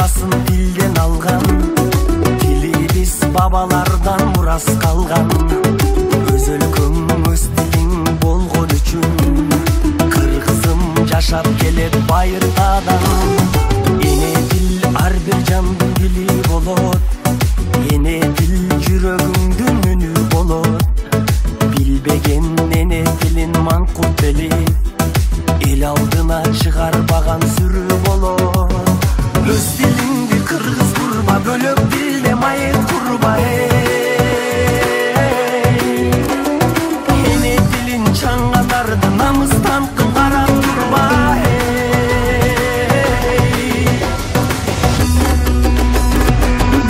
мағынасын тілден алған, тілі біз бабалардан мұрас қалған. Өз өлкөң өз тілің болғон үчүн кыргызым жашап келет байыртадан. Эне тил ар бир жандын дили болот, эне тил жүрөгүңдүн үнү болот. Билбеген эне тилин маңкурт белип, эл алдына чыгарбаган сүрүү болот. Өз тилиңди кыргыз курба, бөлөк тилде майыт курба. Эне тилин чаңгатарды намыстан карап турба.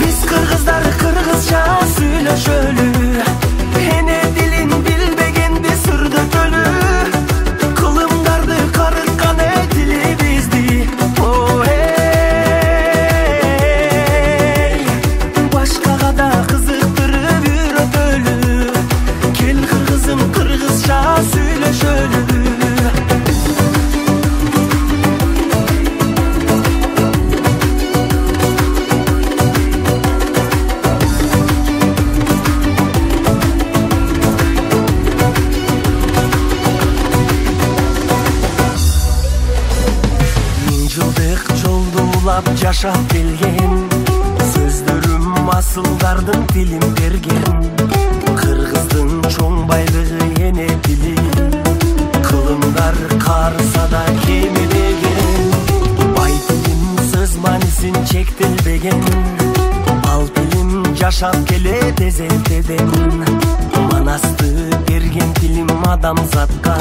Биз кыргыздар кыргызча сүйлөшөлү, эне тилин билбегенди сүрдөтөлү. Кылымдарды карыткан тили бизди, башкага да кызыктырып үйрөтөлү. Кел кыргызым кыргызча сүйлөшөлү. Жашап келген сөздөрүм асылдардын тилин берген. Кыргыздын чоң байлыгы эне тили, кылымдар карыса да кемебеген. Бай тилим сөз маанисин чектелбеген, ал тилим жашап келет эзелтеден. Манасты берген тилим адамзатка,